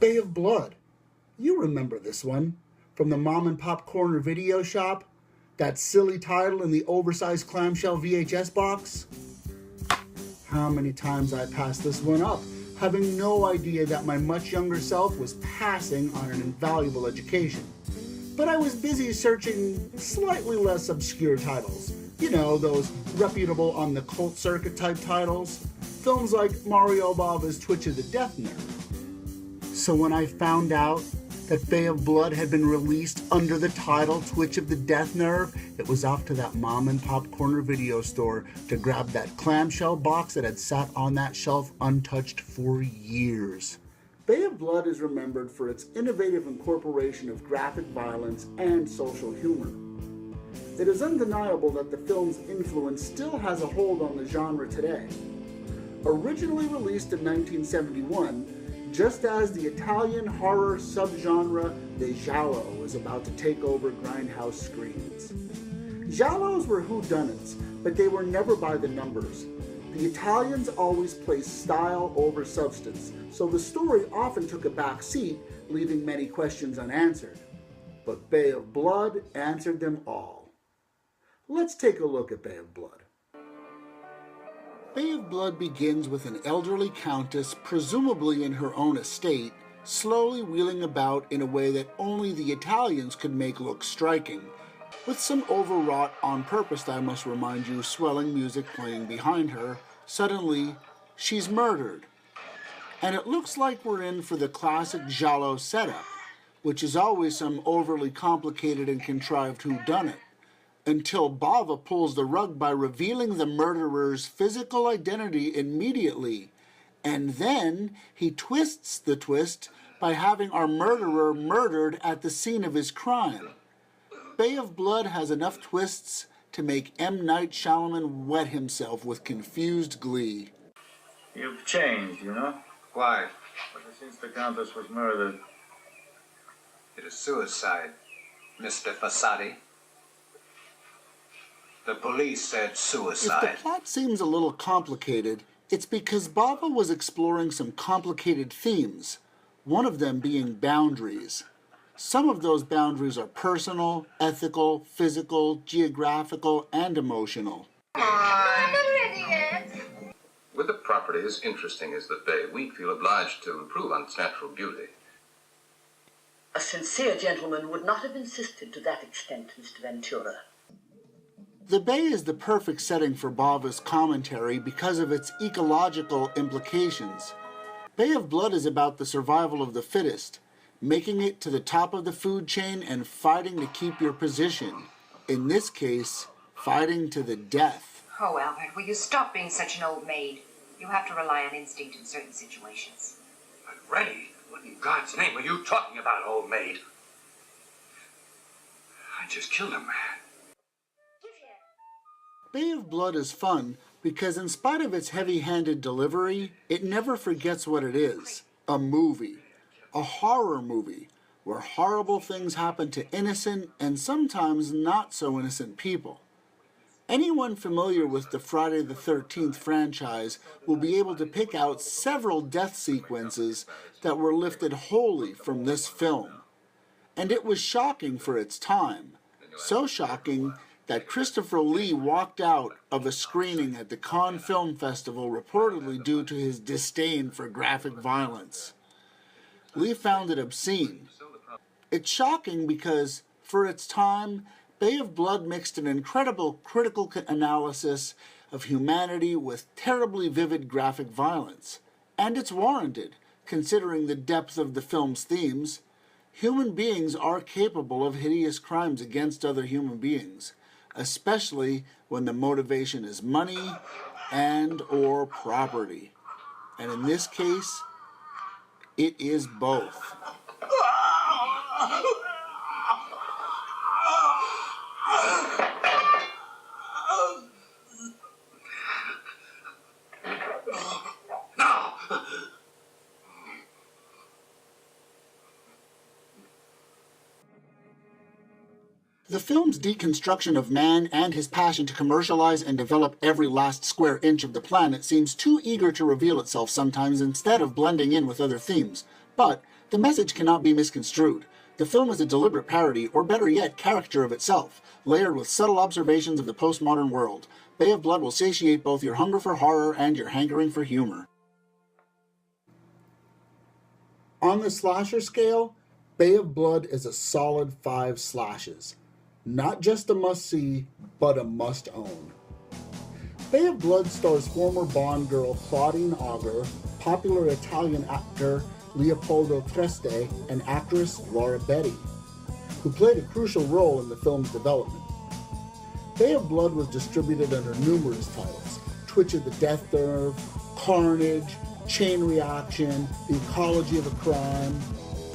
Bay of Blood. You remember this one from the mom and pop corner video shop? That silly title in the oversized clamshell VHS box? How many times I passed this one up, having no idea that my much younger self was passing on an invaluable education. But I was busy searching slightly less obscure titles. You know, those reputable on the cult circuit type titles. Films like Mario Bava's Twitch of the Death Nerve. So when I found out that Bay of Blood had been released under the title Twitch of the Death Nerve, it was off to that mom and pop corner video store to grab that clamshell box that had sat on that shelf untouched for years. Bay of Blood is remembered for its innovative incorporation of graphic violence and social humor. It is undeniable that the film's influence still has a hold on the genre today. Originally released in 1971, just as the Italian horror subgenre the giallo was about to take over grindhouse screens. Giallos were whodunits, but they were never by the numbers. The Italians always placed style over substance, so the story often took a back seat, leaving many questions unanswered. But Bay of Blood answered them all. Let's take a look at Bay of Blood. Bay of Blood begins with an elderly countess, presumably in her own estate, slowly wheeling about in a way that only the Italians could make look striking, with some overwrought on purpose, I must remind you, swelling music playing behind her. Suddenly, she's murdered. And it looks like we're in for the classic giallo setup, which is always some overly complicated and contrived whodunit, until Bava pulls the rug by revealing the murderer's physical identity immediately, and then he twists the twist by having our murderer murdered at the scene of his crime. Bay of Blood has enough twists to make M. Night Shyamalan wet himself with confused glee. You've changed, you know? Why? Ever since the Countess was murdered. It is suicide, Mr. Fasati. The police said suicide. If the plot seems a little complicated, it's because Bava was exploring some complicated themes, one of them being boundaries. Some of those boundaries are personal, ethical, physical, geographical, and emotional. I'm not ready yet. With a property as interesting as the Bay, we feel obliged to improve on its natural beauty. A sincere gentleman would not have insisted to that extent, Mr. Ventura. The Bay is the perfect setting for Bava's commentary because of its ecological implications. Bay of Blood is about the survival of the fittest, making it to the top of the food chain and fighting to keep your position. In this case, fighting to the death. Oh, Albert, will you stop being such an old maid? You have to rely on instinct in certain situations. But Reddy, what in God's name are you talking about, old maid? I just killed a man. Bay of Blood is fun because in spite of its heavy-handed delivery, it never forgets what it is. A movie. A horror movie, where horrible things happen to innocent and sometimes not so innocent people. Anyone familiar with the Friday the 13th franchise will be able to pick out several death sequences that were lifted wholly from this film. And it was shocking for its time. So shocking that Christopher Lee walked out of a screening at the Cannes Film Festival reportedly due to his disdain for graphic violence. Lee found it obscene. It's shocking because, for its time, Bay of Blood mixed an incredible critical analysis of humanity with terribly vivid graphic violence. And it's warranted, considering the depth of the film's themes. Human beings are capable of hideous crimes against other human beings, especially when the motivation is money and or property. And in this case, it is both. The film's deconstruction of man and his passion to commercialize and develop every last square inch of the planet seems too eager to reveal itself sometimes instead of blending in with other themes. But The message cannot be misconstrued. The film is a deliberate parody, or better yet, caricature of itself, layered with subtle observations of the postmodern world. Bay of Blood will satiate both your hunger for horror and your hankering for humor. On the slasher scale, Bay of Blood is a solid 5 slashes. Not just a must-see, but a must-own. Bay of Blood stars former Bond girl Claudine Auger, popular Italian actor Leopoldo Treste, and actress Laura Betty, who played a crucial role in the film's development. Bay of Blood was distributed under numerous titles: Twitch of the Death Nerve, Carnage, Chain Reaction, The Ecology of a Crime.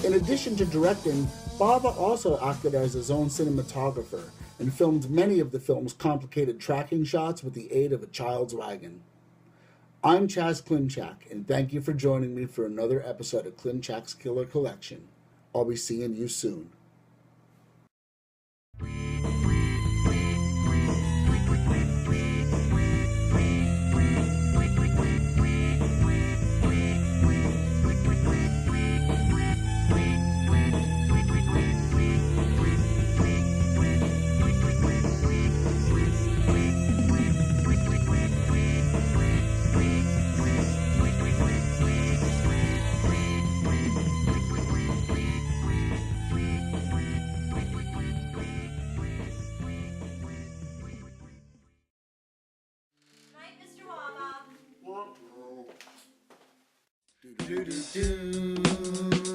In addition to directing, Bava also acted as his own cinematographer and filmed many of the film's complicated tracking shots with the aid of a child's wagon. I'm Chaz KLIMCZAK, and thank you for joining me for another episode of KLIMCZAK'S Killer Collection. I'll be seeing you soon. Mr. Bava. Do do do do.